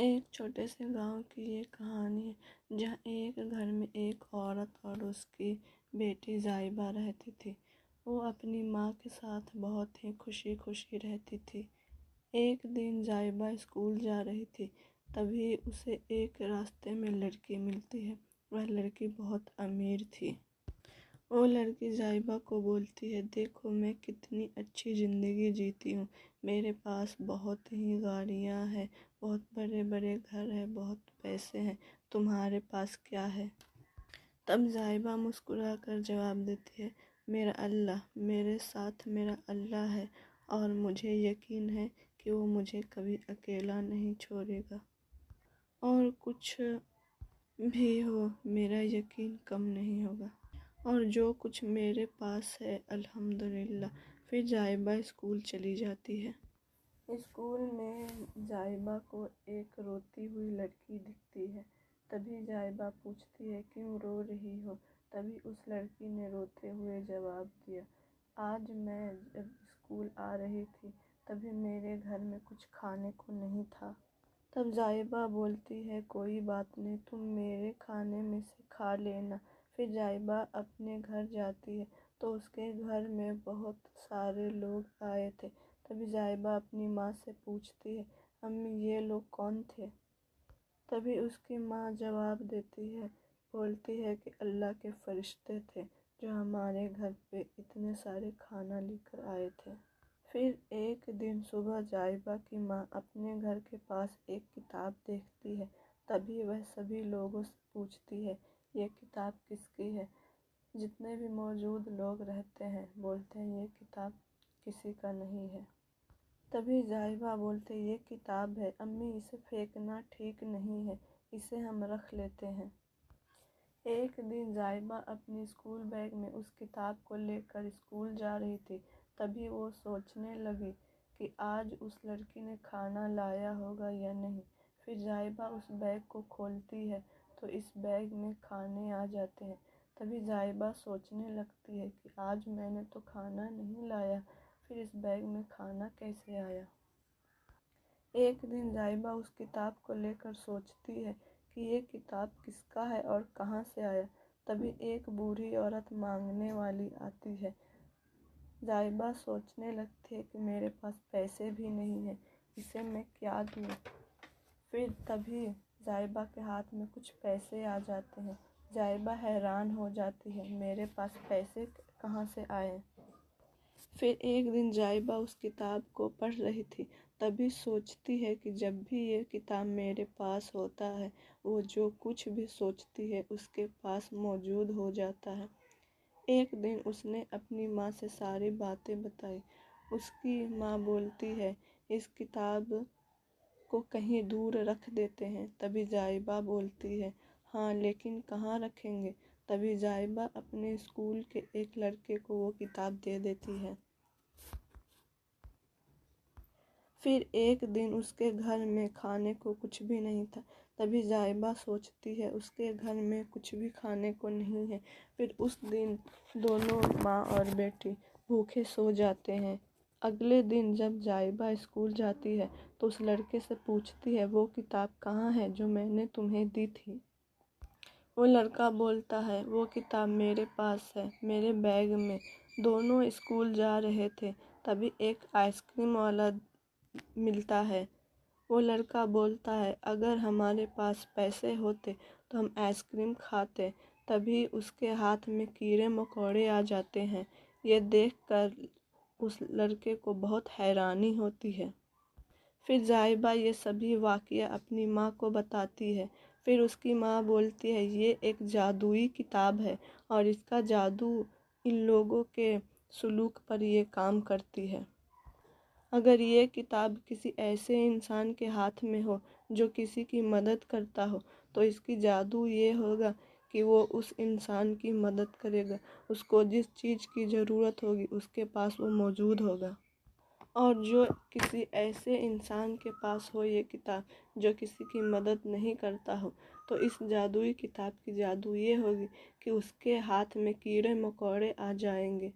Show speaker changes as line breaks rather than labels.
ایک چھوٹے سے گاؤں کی یہ کہانی ہے جہاں ایک گھر میں ایک عورت اور اس کی بیٹی زائبہ رہتی تھی۔ وہ اپنی ماں کے ساتھ بہت ہی خوشی رہتی تھی۔ ایک دن زائبہ اسکول جا رہی تھی، تبھی اسے ایک راستے میں لڑکی ملتی ہے۔ وہ لڑکی بہت امیر تھی۔ وہ لڑکی زائبہ کو بولتی ہے، دیکھو میں کتنی اچھی زندگی جیتی ہوں، میرے پاس بہت ہی گاڑیاں ہیں، بہت بڑے بڑے گھر ہیں، بہت پیسے ہیں، تمہارے پاس کیا ہے؟ تب زائبہ مسکرا کر جواب دیتی ہے، میرا اللہ، میرے ساتھ میرا اللہ ہے اور مجھے یقین ہے کہ وہ مجھے کبھی اکیلا نہیں چھوڑے گا، اور کچھ بھی ہو میرا یقین کم نہیں ہوگا، اور جو کچھ میرے پاس ہے الحمدللہ۔ پھر زائبہ اسکول چلی جاتی ہے۔ اسکول میں زائبہ کو ایک روتی ہوئی لڑکی دکھتی ہے۔ تبھی زائبہ پوچھتی ہے، کیوں رو رہی ہو؟ تبھی اس لڑکی نے روتے ہوئے جواب دیا، آج میں جب اسکول آ رہی تھی تبھی میرے گھر میں کچھ کھانے کو نہیں تھا۔ تب زائبہ بولتی ہے، کوئی بات نہیں، تم میرے کھانے میں سے کھا لینا۔ پھر زائبہ اپنے گھر جاتی ہے تو اس کے گھر میں بہت سارے لوگ آئے تھے۔ تبھی زائبہ اپنی ماں سے پوچھتی ہے، امی یہ لوگ کون تھے؟ تبھی اس کی ماں جواب دیتی ہے، بولتی ہے کہ اللہ کے فرشتے تھے جو ہمارے گھر پہ اتنے سارے کھانا لے کر آئے تھے۔ پھر ایک دن صبح زائبہ کی ماں اپنے گھر کے پاس ایک کتاب دیکھتی ہے۔ تبھی وہ سبھی لوگوں سے پوچھتی ہے، یہ کتاب کس کی ہے؟ جتنے بھی موجود لوگ رہتے ہیں بولتے ہیں یہ کتاب کسی کا نہیں ہے۔ تبھی زائبہ بولتے، یہ کتاب ہے امی، اسے پھینکنا ٹھیک نہیں ہے، اسے ہم رکھ لیتے ہیں۔ ایک دن زائبہ اپنی اسکول بیگ میں اس کتاب کو لے کر اسکول جا رہی تھی۔ تبھی وہ سوچنے لگی کہ آج اس لڑکی نے کھانا لایا ہوگا یا نہیں۔ پھر زائبہ اس بیگ کو کھولتی ہے تو اس بیگ میں کھانے آ جاتے ہیں۔ تبھی زائبہ سوچنے لگتی ہے کہ آج میں نے تو کھانا نہیں لایا، پھر اس بیگ میں کھانا کیسے آیا؟ ایک دن زائبہ اس کتاب کو لے کر سوچتی ہے کہ یہ کتاب کس کا ہے اور کہاں سے آیا؟ تبھی ایک بوڑھی عورت مانگنے والی آتی ہے۔ زائبہ سوچنے لگتی ہے کہ میرے پاس پیسے بھی نہیں ہیں، اسے میں کیا دوں؟ پھر تبھی زائبہ کے ہاتھ میں کچھ پیسے آ جاتے ہیں۔ زائبہ حیران ہو جاتی ہے، میرے پاس پیسے کہاں سے آئے؟ پھر ایک دن زائبہ اس کتاب کو پڑھ رہی تھی، تبھی سوچتی ہے کہ جب بھی یہ کتاب میرے پاس ہوتا ہے وہ جو کچھ بھی سوچتی ہے اس کے پاس موجود ہو جاتا ہے۔ ایک دن اس نے اپنی ماں سے ساری باتیں بتائی۔ اس کی ماں بولتی ہے، اس کتاب کو کہیں دور رکھ دیتے ہیں۔ تبھی زائبہ بولتی ہے، ہاں لیکن کہاں رکھیں گے؟ تبھی زائبہ اپنے اسکول کے ایک لڑکے کو وہ کتاب دے دیتی ہے۔ پھر ایک دن اس کے گھر میں کھانے کو کچھ بھی نہیں تھا۔ تبھی زائبہ سوچتی ہے اس کے گھر میں کچھ بھی کھانے کو نہیں ہے۔ پھر اس دن دونوں ماں اور بیٹی بھوکے سو جاتے ہیں۔ اگلے دن جب زائبہ اسکول جاتی ہے تو اس لڑکے سے پوچھتی ہے، وہ کتاب کہاں ہے جو میں نے تمہیں دی تھی؟ وہ لڑکا بولتا ہے، وہ کتاب میرے پاس ہے، میرے بیگ میں۔ دونوں اسکول جا رہے تھے، تبھی ایک آئس کریم والا ملتا ہے۔ وہ لڑکا بولتا ہے، اگر ہمارے پاس پیسے ہوتے تو ہم آئس کریم کھاتے۔ تبھی اس کے ہاتھ میں کیڑے مکوڑے آ جاتے ہیں۔ یہ دیکھ کر اس لڑکے کو بہت حیرانی ہوتی ہے۔ پھر زائبہ یہ سبھی واقعہ اپنی ماں کو بتاتی ہے۔ پھر اس کی ماں بولتی ہے، یہ ایک جادوئی کتاب ہے اور اس کا جادو ان لوگوں کے سلوک پر یہ کام کرتی ہے۔ اگر یہ کتاب کسی ایسے انسان کے ہاتھ میں ہو جو کسی کی مدد کرتا ہو تو اس کی جادو یہ ہوگا کہ وہ اس انسان کی مدد کرے گا، اس کو جس چیز کی ضرورت ہوگی اس کے پاس وہ موجود ہوگا۔ اور جو کسی ایسے انسان کے پاس ہو یہ کتاب جو کسی کی مدد نہیں کرتا ہو تو اس جادوئی کتاب کی جادو یہ ہوگی کہ اس کے ہاتھ میں کیڑے مکوڑے آ جائیں گے۔